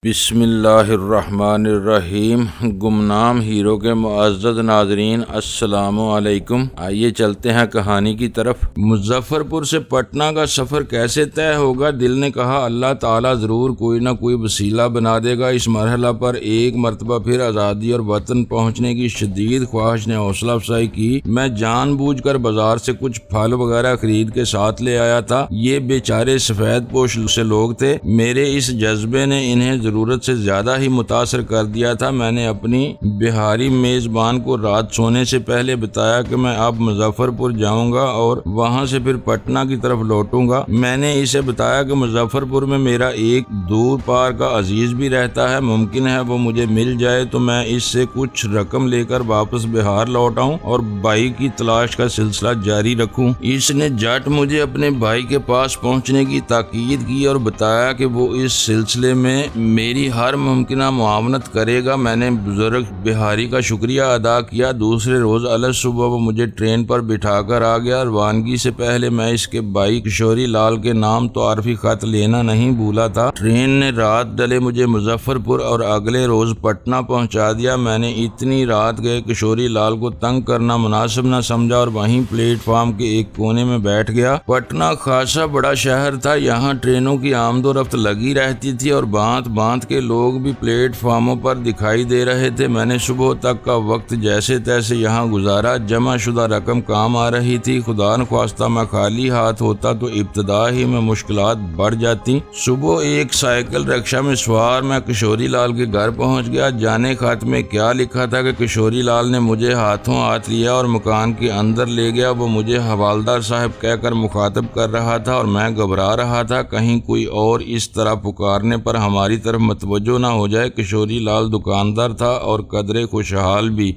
بسم اللہ الرحمن الرحیم۔ گمنام ہیرو کے معزز ناظرین، السلام علیکم۔ آئیے چلتے ہیں کہانی کی طرف۔ مظفر پور سے پٹنہ کا سفر کیسے طے ہوگا؟ دل نے کہا اللہ تعالیٰ ضرور کوئی نہ کوئی وسیلہ بنا دے گا۔ اس مرحلہ پر ایک مرتبہ پھر آزادی اور وطن پہنچنے کی شدید خواہش نے حوصلہ افزائی کی۔ میں جان بوجھ کر بازار سے کچھ پھل وغیرہ خرید کے ساتھ لے آیا تھا۔ یہ بیچارے سفید پوش سے لوگ تھے، میرے اس جذبے نے انہیں ضرورت سے زیادہ ہی متاثر کر دیا تھا۔ میں نے اپنی بہاری میزبان کو رات سونے سے پہلے بتایا کہ میں اب مظفر پور جاؤں گا اور وہاں سے پھر پٹنہ کی طرف لوٹوں گا۔ میں نے اسے بتایا کہ مظفر پور میں میرا ایک دور پار کا عزیز بھی رہتا ہے، ممکن ہے وہ مجھے مل جائے تو میں اس سے کچھ رقم لے کر واپس بہار لوٹ آؤں اور بھائی کی تلاش کا سلسلہ جاری رکھوں۔ اس نے جٹ مجھے اپنے بھائی کے پاس پہنچنے کی تاکید کی اور بتایا کہ وہ اس سلسلے میں میری ہر ممکنہ معاونت کرے گا۔ میں نے بزرگ بہاری کا شکریہ ادا کیا۔ دوسرے روز الگ صبح وہ مجھے ٹرین پر بٹھا کر آ گیا۔ روانگی سے پہلے میں اس کے بھائی کشوری لال کے نام تعارفی خط لینا نہیں بھولا تھا۔ ٹرین نے رات ڈلے مجھے مظفر پور اور اگلے روز پٹنہ پہنچا دیا۔ میں نے اتنی رات گئے کشوری لال کو تنگ کرنا مناسب نہ سمجھا اور وہیں پلیٹ فارم کے ایک کونے میں بیٹھ گیا۔ پٹنہ خاصا بڑا شہر تھا، یہاں ٹرینوں کی آمد و رفت لگی رہتی تھی اور بانت بانت کے لوگ بھی پلیٹ فارموں پر دکھائی دے رہے تھے۔ میں نے صبح تک کا وقت جیسے تیسے یہاں گزارا۔ جمع شدہ رقم کام آ رہی تھی۔ خدا نخواستہ میں خالی ہاتھ ہوتا تو ابتدا ہی میں مشکلات بڑھ جاتی۔ صبح ایک سائیکل رکشہ میں سوار میں کشوری لال کے گھر پہنچ گیا۔ جانے خط میں کیا لکھا تھا کہ کشوری لال نے مجھے ہاتھوں ہاتھ لیا اور مکان کے اندر لے گیا۔ وہ مجھے حوالدار صاحب کہہ کر مخاطب کر رہا تھا اور میں گھبرا رہا تھا کہیں کوئی اور اس طرح پکارنے پر ہماری طرف متوجہ نہ ہو جائے۔ کشوری لال دکاندار تھا اور قدرے خوشحال بھی۔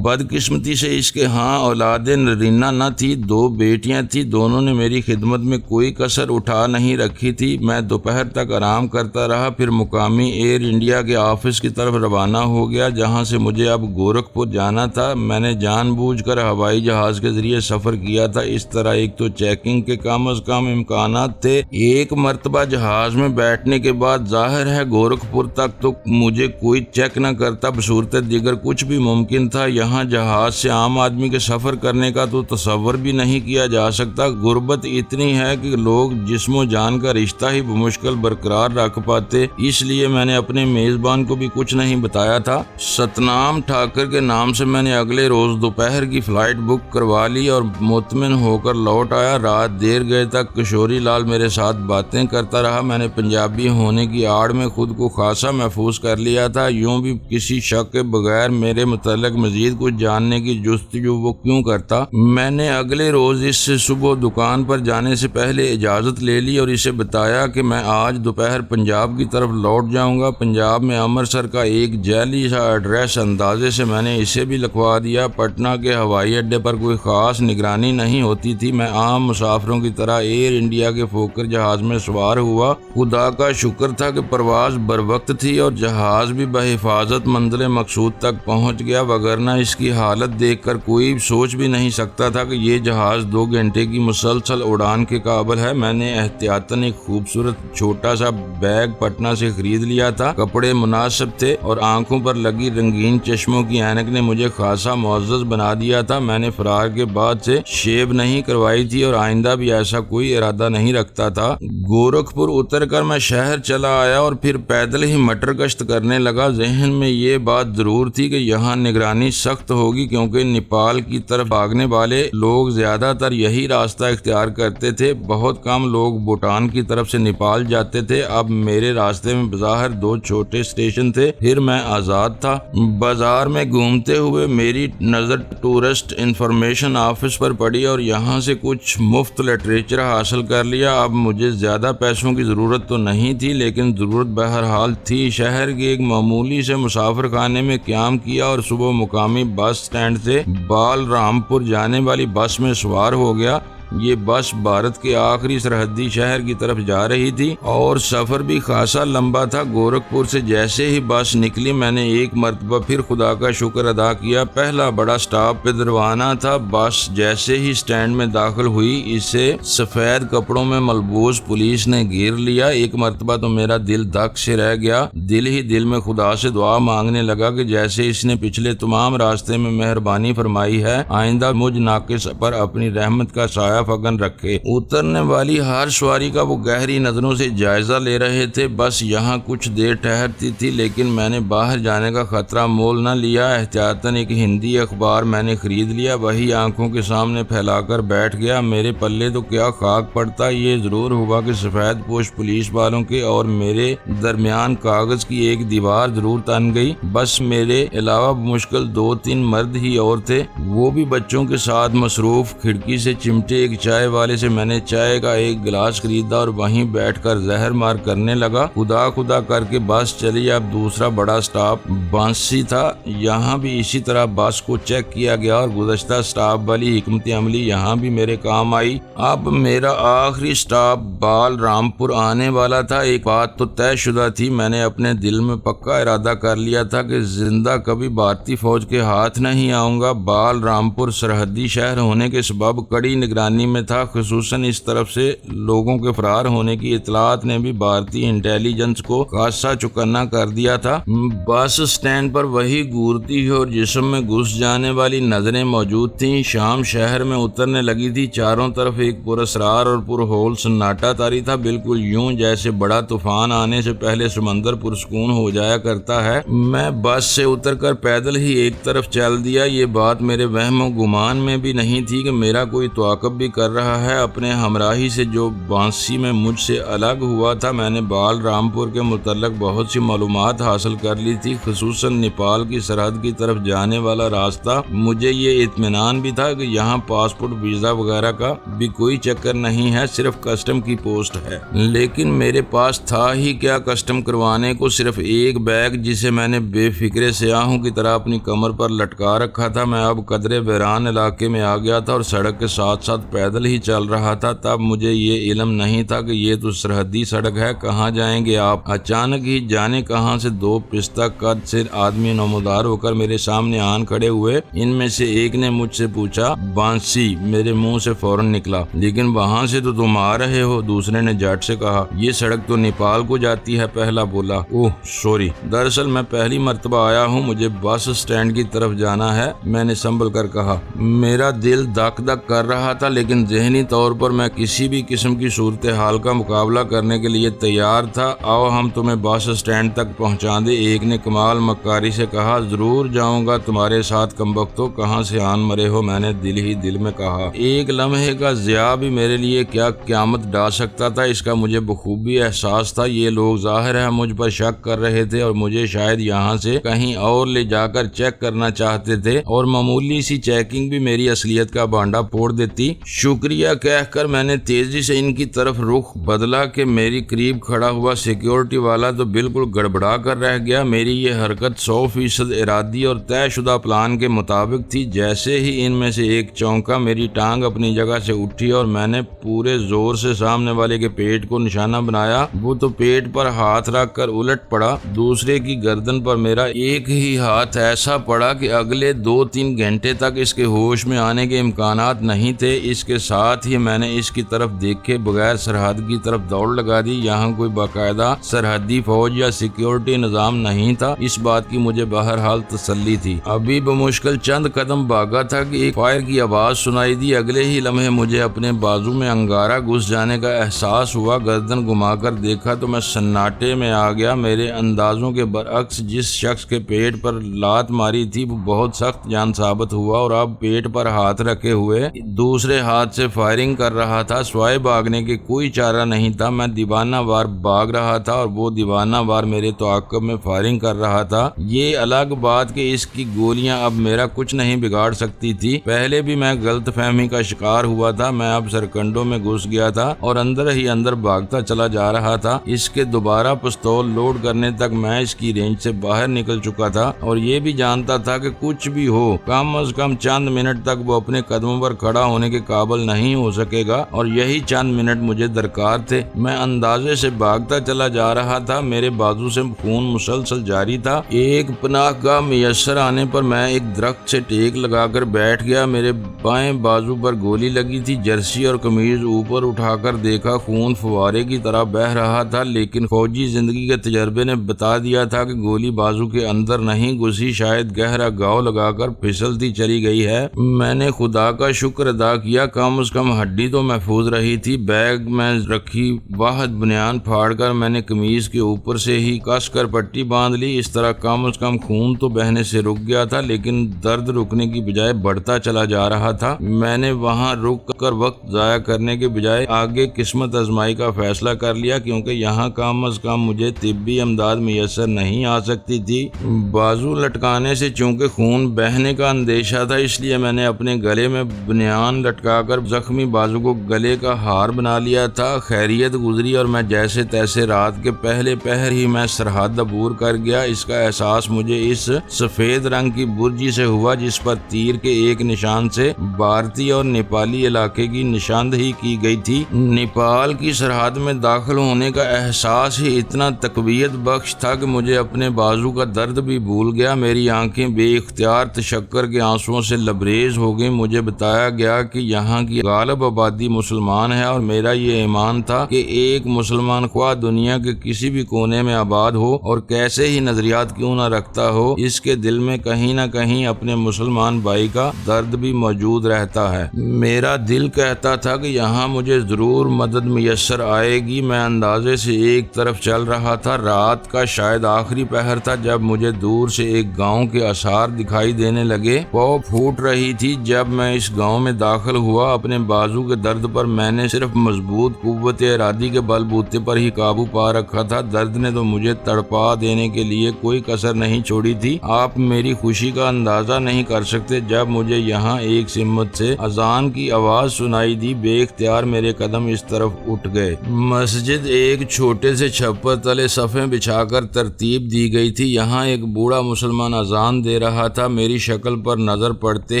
بدقسمتی سے اس کے ہاں اولاد نرینہ نہ تھی، دو بیٹیاں تھیں۔ دونوں نے میری خدمت میں کوئی کسر اٹھا نہیں رکھی تھی۔ میں دوپہر تک آرام کرتا رہا، پھر مقامی ایئر انڈیا کے آفس کی طرف روانہ ہو گیا جہاں سے مجھے اب گورکھپور جانا تھا۔ میں نے جان بوجھ کر ہوائی جہاز کے ذریعے سفر کیا تھا۔ اس طرح ایک تو چیکنگ کے کم از کم امکانات تھے، ایک مرتبہ جہاز میں بیٹھنے کے بعد ظاہر ہے گورکھپور تک تو مجھے کوئی چیک نہ کرتا، بصورت دیگر کچھ بھی ممکن تھا۔ یہاں جہاز سے عام آدمی کے سفر کرنے کا تو تصور بھی نہیں کیا جا سکتا۔ غربت اتنی ہے کہ لوگ جسم و جان کا رشتہ ہی بمشکل برقرار رکھ پاتے۔ اس لیے میں نے اپنے میزبان کو بھی کچھ نہیں بتایا تھا۔ ستنام ٹھاکر کے نام سے میں نے اگلے روز دوپہر کی فلائٹ بک کروا لی اور مطمئن ہو کر لوٹ آیا۔ رات دیر گئے تک کشوری لال میرے ساتھ باتیں کرتا رہا۔ میں نے پنجابی ہونے کی آڑ میں خود کو خاصا محفوظ کر لیا تھا۔ یوں بھی کسی شک کے بغیر میرے متعلق مزید کچھ جاننے کی جستجو وہ کیوں کرتا۔ میں نے اگلے روز اس سے صبح دکان پر جانے سے پہلے اجازت لے لی اور اسے بتایا کہ میں آج دوپہر پنجاب کی طرف لوٹ جاؤں گا۔ پنجاب میں امرتسر کا ایک جعلی سا ایڈریس اندازے سے میں نے اسے بھی لکھوا دیا۔ پٹنہ کے ہوائی اڈے پر کوئی خاص نگرانی نہیں ہوتی تھی۔ میں عام مسافروں کی طرح ایئر انڈیا کے فوکر جہاز میں سوار ہوا۔ خدا کا شکر تھا کہ پرواز بروقت تھی اور جہاز بھی بحفاظت منزل مقصود تک پہنچ گیا، وگرنہ اس کی حالت دیکھ کر کوئی سوچ بھی نہیں سکتا تھا کہ یہ جہاز 2 گھنٹے کی مسلسل اڑان کے قابل ہے۔ میں نے احتیاطاً ایک خوبصورت چھوٹا سا بیگ پٹنہ سے خرید لیا تھا۔ کپڑے مناسب تھے اور آنکھوں پر لگی رنگین چشموں کی اینک نے مجھے خاصا معزز بنا دیا تھا۔ میں نے فرار کے بعد سے شیو نہیں کروائی تھی اور آئندہ بھی ایسا کوئی ارادہ نہیں رکھتا تھا۔ گورکھپور اتر کر میں شہر چلا آیا اور پھر پیدل ہی مٹر گشت کرنے لگا۔ ذہن میں یہ بات ضرور تھی کہ یہاں نگرانی سخت ہوگی کیونکہ نیپال کی طرف بھاگنے والے لوگ زیادہ تر یہی راستہ اختیار کرتے تھے۔ بہت کم لوگ بھوٹان کی طرف سے نیپال جاتے تھے۔ اب میرے راستے میں بظاہر 2 چھوٹے اسٹیشن تھے، پھر میں آزاد تھا۔ بازار میں گھومتے ہوئے میری نظر ٹورسٹ انفارمیشن آفس پر پڑی اور یہاں سے کچھ مفت لٹریچر حاصل کر لیا۔ اب مجھے زیادہ پیسوں کی ضرورت تو نہیں تھی لیکن ضرورت بہرحال تھی۔ شہر کے ایک معمولی سے مسافر خانے میں قیام کیا اور صبح مقامی بس سٹینڈ سے بال رام پور جانے والی بس میں سوار ہو گیا۔ یہ بس بھارت کے آخری سرحدی شہر کی طرف جا رہی تھی اور سفر بھی خاصا لمبا تھا۔ گورکھپور سے جیسے ہی بس نکلی میں نے ایک مرتبہ پھر خدا کا شکر ادا کیا۔ پہلا بڑا سٹاپ پدروانا تھا۔ بس جیسے ہی سٹینڈ میں داخل ہوئی اسے سفید کپڑوں میں ملبوس پولیس نے گھیر لیا۔ ایک مرتبہ تو میرا دل دھک سے رہ گیا۔ دل ہی دل میں خدا سے دعا مانگنے لگا کہ جیسے اس نے پچھلے تمام راستے میں مہربانی فرمائی ہے، آئندہ مجھ ناقص پر اپنی رحمت کا سایہ فگن رکھے۔ اترنے والی ہر سواری کا وہ گہری نظروں سے جائزہ لے رہے تھے۔ بس یہاں کچھ دیر ٹھہرتی تھی لیکن میں نے باہر جانے کا خطرہ مول نہ لیا۔ احتیاطاً ایک ہندی اخبار میں نے خرید لیا، وہی آنکھوں کے سامنے پھیلا کر بیٹھ گیا۔ میرے پلے تو کیا خاک پڑتا، یہ ضرور ہوا کہ سفید پوش پولیس والوں کے اور میرے درمیان کاغذ کی ایک دیوار ضرور تن گئی۔ بس میرے علاوہ مشکل 2-3 مرد ہی اور تھے، وہ بھی بچوں کے ساتھ مصروف۔ کھڑکی سے چمٹے ایک چائے والے سے میں نے چائے کا ایک گلاس خریدا اور وہیں بیٹھ کر زہر مار کرنے لگا۔ خدا خدا کر کے بس چلی۔ اب دوسرا بڑا سٹاپ بانسی تھا۔ یہاں بھی اسی طرح بس کو چیک کیا گیا اور گزشتہ سٹاپ والی حکمت عملی یہاں بھی میرے کام آئی۔ اب میرا آخری سٹاپ بال رام پور آنے والا تھا۔ ایک بات تو طے شدہ تھی، میں نے اپنے دل میں پکا ارادہ کر لیا تھا کہ زندہ کبھی بھارتی فوج کے ہاتھ نہیں آؤں گا۔ بال رام پور سرحدی شہر ہونے کے سبب کڑی نگرانی میں تھا، خصوصاً اس طرف سے لوگوں کے فرار ہونے کی اطلاعات نے بھی بھارتی انٹیلیجنس کو خاصا چوکنا کر دیا تھا۔ بس سٹینڈ پر وہی گورتی اور جسم میں گھس جانے والی نظریں موجود تھیں۔ شام شہر میں اترنے لگی تھی، چاروں طرف ایک پراسرار اور پرہول سناٹا طاری تھا، بالکل یوں جیسے بڑا طوفان آنے سے پہلے سمندر پرسکون ہو جایا کرتا ہے۔ میں بس سے اتر کر پیدل ہی ایک طرف چل دیا۔ یہ بات میرے وہم و گمان میں بھی نہیں تھی کہ میرا کوئی تعاقب بھی کر رہا ہے۔ اپنے ہمراہی سے جو بانسی میں مجھ سے الگ ہوا تھا، میں نے بال رام پور کے متعلق بہت سی معلومات حاصل کر لی تھی، خصوصاً نیپال کی سرحد کی طرف جانے والا راستہ۔ مجھے یہ اطمینان بھی تھا کہ یہاں پاسپورٹ ویزا وغیرہ کا بھی کوئی چکر نہیں ہے، صرف کسٹم کی پوسٹ ہے۔ لیکن میرے پاس تھا ہی کیا کسٹم کروانے کو؟ صرف ایک بیگ جسے میں نے بے فکرے سیاحوں کی طرح اپنی کمر پر لٹکا رکھا تھا۔ میں اب قدرے ویران علاقے میں آ گیا تھا اور سڑک کے ساتھ ساتھ پیدل ہی چل رہا تھا۔ تب مجھے یہ علم نہیں تھا کہ یہ تو سرحدی سڑک ہے، کہاں جائیں گے آپ؟ اچانک ہی جانے کہاں سے 2 پستہ قد سے آدمی نمودار ہو کر میرے سامنے آن کھڑے ہوئے۔ ان میں سے ایک نے مجھ سے پوچھا، بانسی؟ میرے منہ سے فوراً نکلا، لیکن وہاں سے تو تم آ رہے ہو۔ دوسرے نے جھٹ سے کہا، یہ سڑک تو نیپال کو جاتی ہے۔ پہلا بولا، اوہ سوری، دراصل میں پہلی مرتبہ آیا ہوں، مجھے بس سٹینڈ کی طرف جانا ہے۔ میں نے سنبھل کر کہا۔ میرا دل دھک دھک کر رہا تھا لیکن ذہنی طور پر میں کسی بھی قسم کی صورتحال کا مقابلہ کرنے کے لیے تیار تھا۔ آؤ ہم تمہیں بس سٹینڈ تک پہنچا دیں، ایک نے کمال مکاری سے کہا۔ ضرور جاؤں گا تمہارے ساتھ کمبختو، کہاں سے آن مرے ہو؟ میں نے دل ہی دل میں کہا۔ ایک لمحے کا ضیاع بھی میرے لیے کیا قیامت ڈال سکتا تھا، اس کا مجھے بخوبی احساس تھا۔ یہ لوگ ظاہر ہے مجھ پر شک کر رہے تھے اور مجھے شاید یہاں سے کہیں اور لے جا کر چیک کرنا چاہتے تھے، اور معمولی سی چیکنگ بھی میری اصلیت کا بانڈا پھوڑ دیتی۔ شکریہ کہہ کر میں نے تیزی سے ان کی طرف رخ بدلا کہ میری قریب کھڑا ہوا سیکیورٹی والا تو بالکل گڑبڑا کر رہ گیا۔ میری یہ حرکت 100% ارادی اور طے شدہ پلان کے مطابق تھی۔ جیسے ہی ان میں سے ایک چونکا، میری ٹانگ اپنی جگہ سے اٹھی اور میں نے پورے زور سے سامنے والے کے پیٹ کو نشانہ بنایا۔ وہ تو پیٹ پر ہاتھ رکھ کر الٹ پڑا۔ دوسرے کی گردن پر میرا ایک ہی ہاتھ ایسا پڑا کہ اگلے 2-3 گھنٹے تک اس کے ہوش میں آنے کے امکانات نہیں تھے۔ اس کے ساتھ ہی میں نے اس کی طرف دیکھے بغیر سرحد کی طرف دوڑ لگا دی۔ یہاں کوئی باقاعدہ سرحدی فوج یا سیکیورٹی نظام نہیں تھا، اس بات کی مجھے بہرحال تسلی تھی۔ ابھی بمشکل چند قدم بھاگا تھا کہ ایک فائر کی آواز سنائی دی۔ اگلے ہی لمحے مجھے اپنے بازو میں انگارہ گھس جانے کا احساس ہوا۔ گردن گھما کر دیکھا تو میں سناٹے میں آ گیا۔ میرے اندازوں کے برعکس جس شخص کے پیٹ پر لات ماری تھی وہ بہت سخت جان ثابت ہوا اور اب پیٹ پر ہاتھ رکھے ہوئے دوسرے ہاتھ سے فائرنگ کر رہا تھا۔ سوائے بھاگنے کے کوئی چارہ نہیں تھا۔ میں دیوانہ وار بھاگ رہا تھا اور وہ دیوانہ وار میرے تعاقب میں فائرنگ کر رہا تھا۔ یہ الگ بات کہ اس کی گولیاں اب میرا کچھ نہیں بگاڑ سکتی تھی۔ پہلے بھی میں غلط فہمی کا شکار ہوا تھا۔ میں اب سرکنڈوں میں گھس گیا تھا اور اندر ہی اندر بھاگتا چلا جا رہا تھا۔ اس کے دوبارہ پستول لوڈ کرنے تک میں اس کی رینج سے باہر نکل چکا تھا اور یہ بھی جانتا تھا کہ کچھ بھی ہو کم از کم چند منٹ تک وہ اپنے قدموں پر کھڑا ہونے کے قابل قابل نہیں ہو سکے گا اور یہی چند منٹ مجھے درکار تھے۔ میں اندازے سے بھاگتا چلا جا رہا تھا، میرے بازو سے خون مسلسل جاری تھا۔ ایک پناہ گاہ میسر آنے پر میں ایک درخت سے ٹیک لگا کر بیٹھ گیا۔ میرے بائیں بازو پر گولی لگی تھی۔ جرسی اور قمیض اوپر اٹھا کر دیکھا، خون فوارے کی طرح بہہ رہا تھا، لیکن فوجی زندگی کے تجربے نے بتا دیا تھا کہ گولی بازو کے اندر نہیں گھسی، شاید گہرا گھاؤ لگا کر پھسلتی چلی گئی ہے۔ میں نے خدا کا شکر ادا کیا، کم از کم ہڈی تو محفوظ رہی تھی۔ بیگ میں رکھی واحد بنیان پھاڑ کر میں نے قمیض کے اوپر سے ہی کس کر پٹی باندھ لی۔ اس طرح کم از کم خون تو بہنے سے رک گیا تھا، لیکن درد رکنے کی بجائے بڑھتا چلا جا رہا تھا۔ میں نے وہاں رک کر وقت ضائع کرنے کے بجائے آگے قسمت آزمائی کا فیصلہ کر لیا، کیونکہ یہاں کم از کم مجھے طبی امداد میسر نہیں آ سکتی تھی۔ بازو لٹکانے سے چونکہ خون بہنے کا اندیشہ تھا، اس لیے میں نے اپنے گلے میں بنیان لٹکا کر زخمی بازو کو گلے کا ہار بنا لیا تھا۔ خیریت گزری اور میں جیسے تیسے رات کے پہلے پہر ہی میں سرحد عبور کر گیا۔ اس کا احساس مجھے اس سفید رنگ کی برجی سے ہوا جس پر تیر کے ایک نشان سے بھارتی اور نیپالی علاقے کی نشاندہی کی گئی تھی۔ نیپال کی سرحد میں داخل ہونے کا احساس ہی اتنا تقویت بخش تھا کہ مجھے اپنے بازو کا درد بھی بھول گیا۔ میری آنکھیں بے اختیار تشکر کے آنسوؤں سے لبریز ہو گئیں۔ مجھے بتایا گیا کہ یہاں کی غالب آبادی مسلمان ہے، اور میرا یہ ایمان تھا کہ ایک مسلمان خواہ دنیا کے کسی بھی کونے میں آباد ہو اور کیسے ہی نظریات کیوں نہ رکھتا ہو، اس کے دل میں کہیں نہ کہیں اپنے مسلمان بھائی کا درد بھی موجود رہتا ہے۔ میرا دل کہتا تھا کہ یہاں مجھے ضرور مدد میسر آئے گی۔ میں اندازے سے ایک طرف چل رہا تھا۔ رات کا شاید آخری پہر تھا جب مجھے دور سے ایک گاؤں کے آثار دکھائی دینے لگے۔ پاؤں پھوٹ رہی تھی جب میں اس گاؤں میں داخل ہوا۔ اپنے بازو کے درد پر میں نے صرف مضبوط قوت ارادی کے بل بوتے پر ہی قابو پا رکھا تھا۔ درد نے تو مجھے تڑپا دینے کے لیے کوئی کسر نہیں چھوڑی تھی۔ آپ میری خوشی کا اندازہ نہیں کر سکتے جب مجھے یہاں ایک سمت سے اذان کی آواز سنائی دی۔ بے اختیار میرے قدم اس طرف اٹھ گئے۔ مسجد ایک چھوٹے سے چھپر تلے صفیں بچھا کر ترتیب دی گئی تھی۔ یہاں ایک بوڑھا مسلمان اذان دے رہا تھا۔ میری شکل پر نظر پڑتے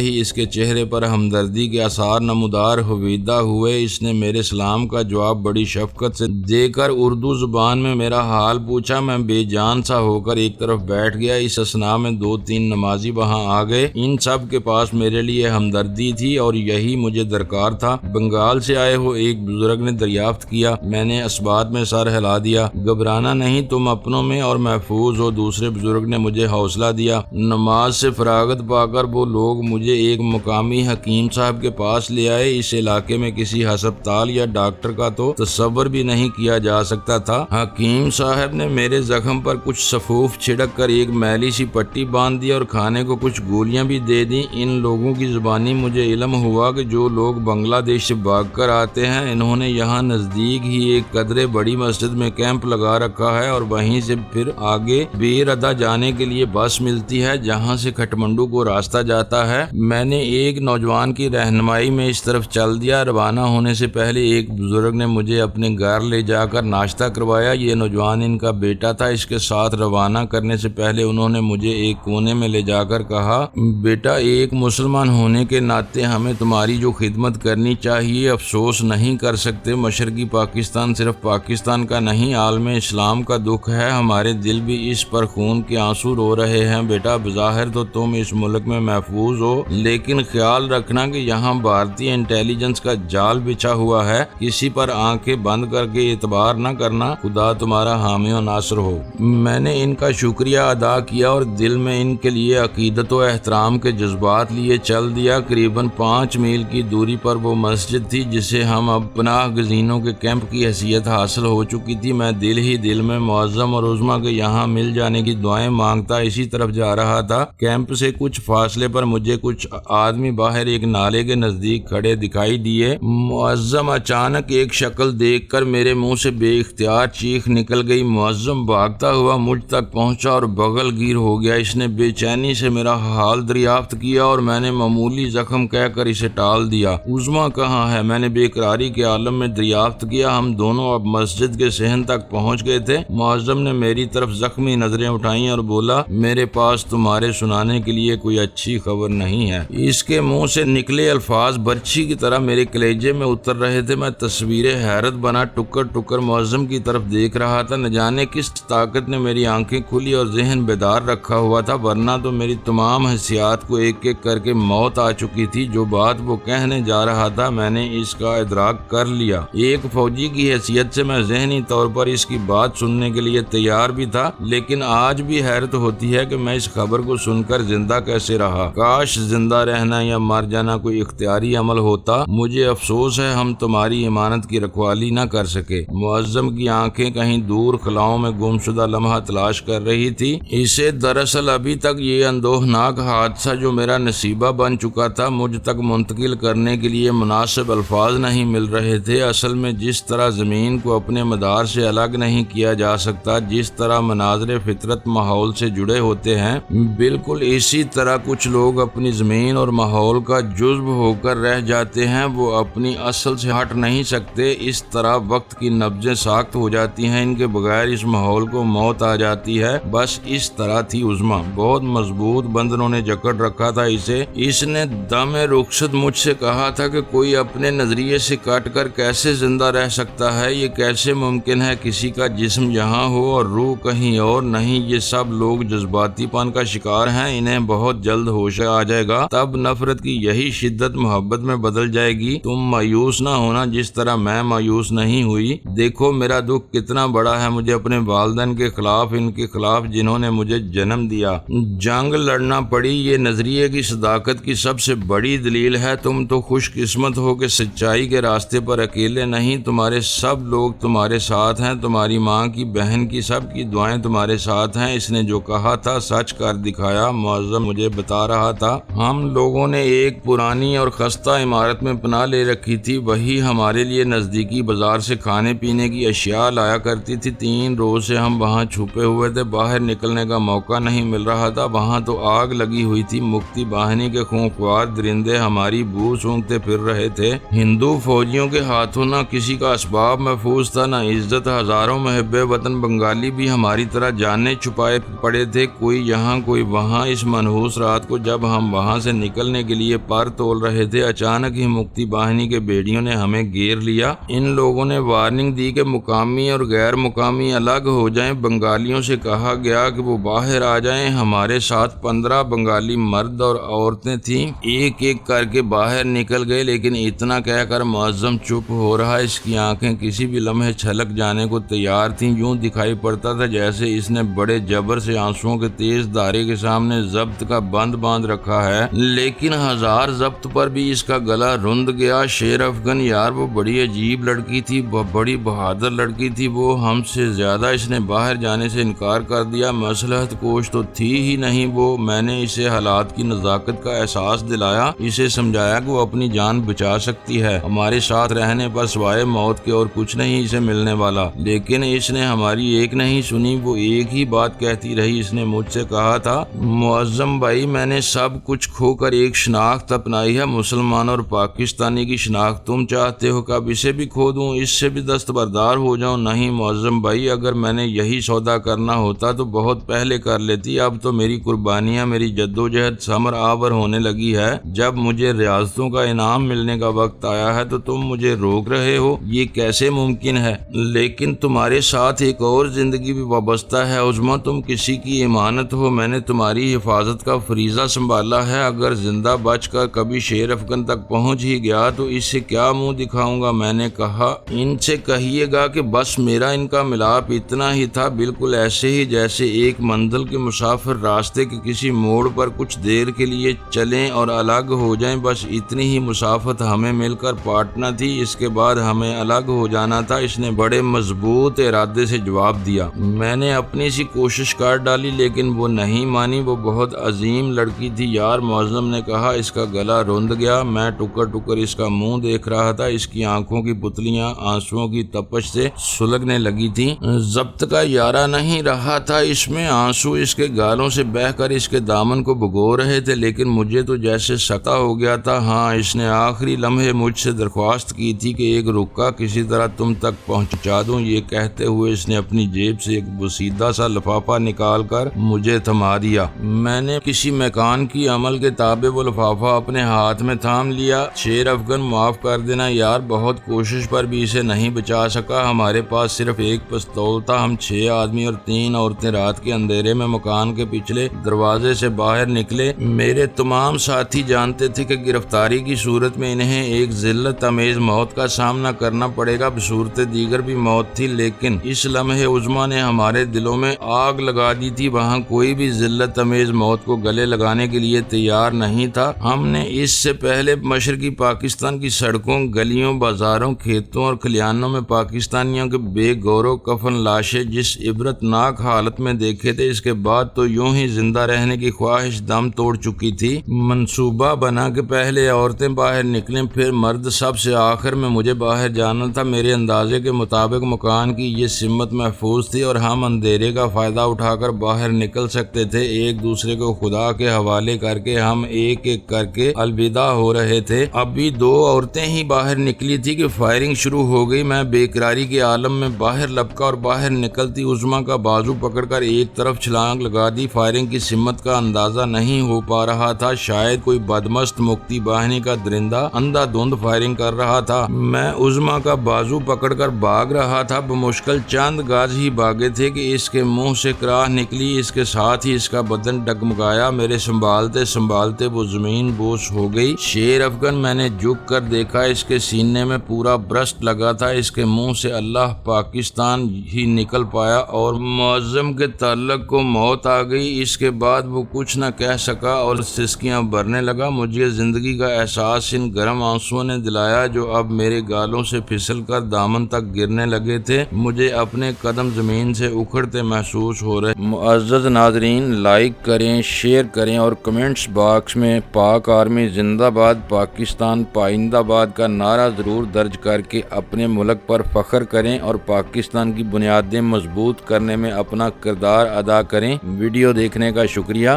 ہی اس کے چہرے پر ہمدردی کے آثار نمودار ہویدا ہوئے۔ اس نے میرے سلام کا جواب بڑی شفقت سے دے کر اردو زبان میں میرا حال پوچھا۔ میں بے جان سا ہو کر ایک طرف بیٹھ گیا۔ اس اثناء میں 2-3 نمازی وہاں آ گئے۔ ان سب کے پاس میرے لیے ہمدردی تھی اور یہی مجھے درکار تھا۔ بنگال سے آئے ہو ایک بزرگ نے دریافت کیا۔ میں نے اسبات میں سر ہلا دیا۔ گھبرانا نہیں، تم اپنوں میں اور محفوظ ہو، دوسرے بزرگ نے مجھے حوصلہ دیا۔ نماز سے فراغت پا کر وہ لوگ مجھے ایک مقامی حکیم صاحب کے پاس لے آئے۔ اس علاقے میں کسی ہسپتال یا ڈاکٹر کا تو تصور بھی نہیں کیا جا سکتا تھا۔ حکیم صاحب نے میرے زخم پر کچھ سفوف چھڑک کر ایک میلی سی پٹی باندھ دی اور کھانے کو کچھ گولیاں بھی دے دیں۔ ان لوگوں کی زبانی مجھے علم ہوا کہ جو لوگ بنگلہ دیش سے بھاگ کر آتے ہیں، انہوں نے یہاں نزدیک ہی ایک قدرے بڑی مسجد میں کیمپ لگا رکھا ہے اور وہیں سے پھر آگے بیر ادا جانے کے لیے بس ملتی ہے جہاں سے کھٹمنڈو کو راستہ جاتا ہے۔ میں نے ایک نوجوان کی رہنمائی میں اس طرف چل دیا۔ روانہ ہونے سے پہلے ایک بزرگ نے مجھے اپنے گھر لے جا کر ناشتہ کروایا۔ یہ نوجوان ان کا بیٹا تھا۔ اس کے ساتھ روانہ کرنے سے پہلے انہوں نے مجھے ایک کونے میں لے جا کر کہا، بیٹا، ایک مسلمان ہونے کے ناطے ہمیں تمہاری جو خدمت کرنی چاہیے افسوس نہیں کر سکتے۔ مشرقی پاکستان صرف پاکستان کا نہیں، عالم اسلام کا دکھ ہے۔ ہمارے دل بھی اس پر خون کے آنسو رو رہے ہیں۔ بیٹا، بظاہر تو تم اس ملک میں محفوظ ہو، لیکن خیال رکھنا کہ یہاں بھارتی انٹیلیجنس کا جال بچھا ہوا ہے۔ کسی پر آنکھیں بند کر کے اعتبار نہ کرنا۔ خدا تمہارا حامی و ناصر ہو۔ میں نے ان کا شکریہ ادا کیا اور دل میں ان کے لیے عقیدت و احترام کے جذبات لیے چل دیا۔ قریباً 5 میل کی دوری پر وہ مسجد تھی جسے ہم اب پناہ گزینوں کے کیمپ کی حیثیت حاصل ہو چکی تھی۔ میں دل ہی دل میں معظم اور عظمیٰ کے یہاں مل جانے کی دعائیں مانگتا اسی طرف جا رہا تھا۔ کیمپ سے کچھ فاصلے پر مجھے کچھ آدمی باہر ایک نالے کے نزدیک کھڑے دکھائی دیے۔ معظم اچانک ایک شکل دیکھ کر میرے منہ سے بے اختیار چیخ نکل گئی۔ معظم بھاگتا ہوا مجھ تک پہنچا اور بغل گیر ہو گیا۔ اس نے بے چینی سے میرا حال دریافت کیا اور میں نے معمولی زخم کہہ کر اسے ٹال دیا۔ عظمیٰ کہاں ہے؟ میں نے بے قراری کے عالم میں دریافت کیا۔ ہم دونوں اب مسجد کے صحن تک پہنچ گئے تھے۔ معظم نے میری طرف زخمی نظریں اٹھائیں اور بولا، میرے پاس تمہارے سنانے کے لیے کوئی اچھی خبر نہیں ہے۔ اس کے منہ سے نکلے الفاظ برچھی کی طرح میرے کلیجے میں اتر رہے تھے۔ میں تصویر حیرت بنا ٹکر ٹکر معظم کی طرف دیکھ رہا تھا۔ نہ جانے کس طاقت نے میری آنکھیں کھلی اور ذہن بیدار رکھا ہوا تھا، ورنہ تو میری تمام حسیات کو ایک ایک کر کے موت آ چکی تھی۔ جو بات وہ کہنے جا رہا تھا میں نے اس کا ادراک کر لیا۔ ایک فوجی کی حیثیت سے میں ذہنی طور پر اس کی بات سننے کے لیے تیار بھی تھا، لیکن آج بھی حیرت ہوتی ہے کہ میں اس خبر کو سن کر زندہ کیسے رہا۔ کاش زندہ رہنا یا مر جانا کوئی اختیاری عمل ہوتا۔ مجھے افسوس ہے ہم تمہاری امانت کی رکھوالی نہ کر سکے۔ معظم کی آنکھیں کہیں دور خلاؤں میں گم شدہ لمحہ تلاش کر رہی تھی۔ اسے دراصل ابھی تک یہ اندوہناک حادثہ جو میرا نصیبہ بن چکا تھا مجھ تک منتقل کرنے کے لیے مناسب الفاظ نہیں مل رہے تھے۔ اصل میں جس طرح زمین کو اپنے مدار سے الگ نہیں کیا جا سکتا، جس طرح مناظر فطرت ماحول سے جڑے ہوتے ہیں، بالکل اسی طرح کچھ لوگ اپنی زمین اور ماحول کا جزو ہو کر رہ جاتے ہیں۔ وہ اپنی اصل سے ہٹ نہیں سکتے۔ اس طرح وقت کی نبضیں ساخت ہو جاتی ہیں، ان کے بغیر اس ماحول کو موت آ جاتی ہے۔ بس اس طرح تھی عظمیٰ۔ بہت مضبوط بندروں نے جکڑ رکھا تھا اسے۔ اس نے دم رخصت مجھ سے کہا تھا کہ کوئی اپنے نظریے سے کٹ کر کیسے زندہ رہ سکتا ہے؟ یہ کیسے ممکن ہے کسی کا جسم یہاں ہو اور روح کہیں اور؟ نہیں، یہ سب لوگ جذباتی پن کا شکار ہیں۔ انہیں بہت جلد ہوش آ جائے گا، تب نفرت کی یہی شدت محبت میں بدل جائے گی۔ تم مایوس نہ ہونا جس طرح میں مایوس نہیں ہوئی۔ دیکھو میرا دکھ کتنا بڑا ہے۔ مجھے اپنے والدین کے خلاف، ان کے خلاف جنہوں نے مجھے جنم دیا، جنگ لڑنا پڑی۔ یہ نظریے کی صداقت کی سب سے بڑی دلیل ہے۔ تم تو خوش قسمت ہو کہ سچائی کے راستے پر اکیلے نہیں، تمہارے سب لوگ تمہارے ساتھ ہیں۔ تمہاری ماں کی، بہن کی، سب کی دعائیں تمہارے ساتھ ہیں۔ اس نے جو کہا تھا سچ کر دکھایا۔ معظم مجھے بتا رہا تھا ہم لوگوں نے ایک پرانی اور خستہ عمارت میں پناہ لے رکھی تھی۔ وہی ہمارے لیے نزدیکی بازار سے کھانے پینے کی اشیاء لایا کرتی تھی۔ 3 روز سے ہم وہاں چھپے ہوئے تھے، باہر نکلنے کا موقع نہیں مل رہا تھا۔ وہاں تو آگ لگی ہوئی تھی، مکتی باہنی کے خونخوار درندے ہماری بو سونگتے پھر رہے تھے۔ ہندو فوجیوں کے ہاتھوں نہ کسی کا اسباب محفوظ تھا، نہ عزت۔ ہزاروں محب وطن بنگالی بھی ہماری طرح جانیں چھپائے پڑے تھے، کوئی یہاں کوئی وہاں۔ اس منحوس رات کو جب ہم وہاں سے نکلنے کے لیے پر تول رہے تھے، اچانک ہی مکتی باہنی کے بیڑیوں نے ہمیں گھیر لیا۔ ان لوگوں نے وارننگ دی کہ مقامی اور غیر مقامی الگ ہو جائیں۔ بنگالیوں سے کہا گیا کہ وہ باہر آ جائیں۔ ہمارے ساتھ 15 بنگالی مرد اور عورتیں تھیں، ایک ایک کر کے باہر نکل گئے، لیکن اتنا کہہ کر معظم چپ ہو رہا۔ اس کی آنکھیں کسی بھی لمحے چھلک جانے کو تیار تھیں۔ یوں دکھائی پڑتا تھا جیسے اس نے بڑے جبر سے آنسوؤں کے تیز دھارے کے سامنے ضبط کا بند باندھ رکھا ہے، لیکن ہزار ضبط پر بھی اس کا گلا رند گیا۔ شیر افغن یار، وہ بڑی عجیب لڑکی تھی، بڑی بہادر لڑکی تھی وہ۔ ہم سے زیادہ اس نے باہر جانے سے انکار کر دیا۔ مصلحت کوش تو تھی ہی نہیں وہ۔ میں نے اسے حالات کی نزاکت کا احساس دلایا، اسے سمجھایا کہ وہ اپنی جان بچا سکتی ہے، ہمارے ساتھ رہنے پر سوائے موت کے اور کچھ نہیں اسے ملنے والا۔ لیکن اس نے ہماری ایک نہیں سنی، وہ ایک ہی بات کہتی رہی۔ اس نے مجھ سے کہا تھا معظم بھائی، میں نے سب کچھ کھو کر ایک شناخت اپنائی ہے، مسلمان اور پاکستانی کی شناخت۔ تم چاہتے ہو کہ اب اسے بھی کھو دوں، اس سے بھی دستبردار ہو جاؤں؟ نہیں معظم بھائی، اگر میں نے یہی سودا کرنا ہوتا تو بہت پہلے کر لیتی۔ اب تو میری قربانیاں، میری جدوجہد ثمر آور ہونے لگی ہے۔ جب مجھے ریاستوں کا انعام ملنے کا وقت آیا ہے تو تم مجھے روک رہے ہو، یہ کیسے ممکن ہے؟ لیکن تمہارے ساتھ ایک اور زندگی بھی وابستہ ہے عظمیٰ، تم کسی کی امانت ہو۔ میں نے تمہاری حفاظت کا فریضہ سنبھالا ہے۔ اگر زندہ بچ کر کبھی شیر افغن تک پہنچ ہی گیا تو اس سے کیا منہ دکھاؤں گا؟ میں نے کہا ان سے کہیے گا کہ بس میرا ان کا ملاپ اتنا ہی تھا، بالکل ایسے ہی جیسے ایک منزل کے مسافر راستے کے کسی موڑ پر کچھ دیر کے لیے چلیں اور الگ ہو جائیں، بس اتنی ہی مسافت ہمیں مل کر پاٹنا تھی، اس کے بعد ہمیں الگ ہو جانا تھا۔ اس نے بڑے مضبوط ارادے سے جواب دیا۔ میں نے اپنی سی کوشش کر ڈالی لیکن وہ نہیں مانی۔ وہ بہت عظیم لڑکی تھی یار، معظم نے کہا۔ اس کا گلا روند گیا۔ میں ٹکر ٹکر اس کا منہ دیکھ رہا تھا۔ اس کی آنکھوں کی پتلیاں آنسوؤں کی تپش سے سلگنے لگی تھیں۔ ضبط کا یارہ نہیں رہا تھا اس میں۔ آنسو اس کے گالوں سے بہہ کر اس کے دامن کو بھگو رہے تھے، لیکن مجھے تو جیسے ستا ہو گیا تھا۔ ہاں، اس نے آخری لمحے مجھ سے درخواست کی تھی کہ ایک رکا کسی طرح تم تک پہنچا دوں۔ یہ کہتے ہوئے اس نے اپنی جیب سے ایک بوسیدہ سا لفافہ نکال کر مجھے تھما دیا۔ میں نے کسی میکان کی عمل کے تابع وہ لفافہ اپنے ہاتھ میں تھا۔ تھام لیا۔ شیر افغان معاف کر دینا یار، بہت کوشش پر بھی اسے نہیں بچا سکا۔ ہمارے پاس صرف ایک پستول تھا۔ ہم 6 آدمی اور 3 عورتیں رات کے اندھیرے میں مکان کے پچھلے دروازے سے باہر نکلے۔ میرے تمام ساتھی جانتے تھے کہ گرفتاری کی صورت میں انہیں ایک ذلت امیز موت کا سامنا کرنا پڑے گا، بصورت دیگر بھی موت تھی، لیکن اس لمحے عظمیٰ نے ہمارے دلوں میں آگ لگا دی تھی۔ وہاں کوئی بھی ذلت امیز موت کو گلے لگانے کے لیے تیار نہیں تھا۔ ہم نے اس سے پہلے مشرقی پاکستان کی سڑکوں، گلیوں، بازاروں، کھیتوں اور کھلیانوں میں پاکستانیوں کے بے گور و کفن لاشیں جس عبرت ناک حالت میں دیکھے تھے، اس کے بعد تو یوں ہی زندہ رہنے کی خواہش دم توڑ چکی تھی۔ منصوبہ بنا کہ پہلے عورتیں باہر نکلیں پھر مرد، سب سے آخر میں مجھے باہر جانا تھا۔ میرے اندازے کے مطابق مکان کی یہ سمت محفوظ تھی اور ہم اندھیرے کا فائدہ اٹھا کر باہر نکل سکتے تھے۔ ایک دوسرے کو خدا کے حوالے کر کے ہم ایک ایک کر کے الوداع ہو رہے تھے۔ ابھی 2 عورتیں ہی باہر نکلی تھی کہ فائرنگ شروع ہو گئی۔ میں بے قراری کے عالم میں باہر لپکا اور باہر نکلتی عظمیٰ کا بازو پکڑ کر ایک طرف چھلانگ لگا دی۔ فائرنگ کی سمت کا اندازہ نہیں ہو پا رہا تھا، شاید کوئی بدمست مکتی باہنی کا درندہ اندھا دھند فائرنگ کر رہا تھا۔ میں عظمیٰ کا بازو پکڑ کر بھاگ رہا تھا۔ بمشکل چند گز ہی بھاگے تھے کہ اس کے منہ سے کراہ نکلی، اس کے ساتھ ہی اس کا بدن ڈگمگایا۔ میرے سنبھالتے سنبھالتے وہ زمین بوس ہو گئی۔ شیر افغان، میں نے جھک کر دیکھا، اس کے سینے میں پورا برسٹ لگا تھا۔ اس کے منہ سے اللہ پاکستان ہی نکل پایا اور معظم کے تعلق کو موت آ گئی۔ اس کے بعد وہ کچھ نہ کہہ سکا اور سسکیاں بھرنے لگا۔ مجھے زندگی کا احساس ان گرم آنسوؤں نے دلایا جو اب میرے گالوں سے پھسل کر دامن تک گرنے لگے تھے۔ مجھے اپنے قدم زمین سے اکھڑتے محسوس ہو رہے۔ معزز ناظرین، لائک کریں، شیئر کریں اور کمنٹس باکس میں پاک آرمی زندہ باد، پاکستان پائندہ باد کا نعرہ ضرور درج کر کے اپنے ملک پر فخر کریں اور پاکستان کی بنیادیں مضبوط کرنے میں اپنا کردار ادا کریں۔ ویڈیو دیکھنے کا شکریہ۔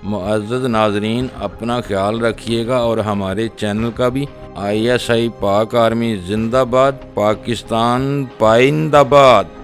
معزز ناظرین، اپنا خیال رکھیے گا اور ہمارے چینل کا بھی۔ ISI پاک آرمی زندہ باد، پاکستان پائندہ باد۔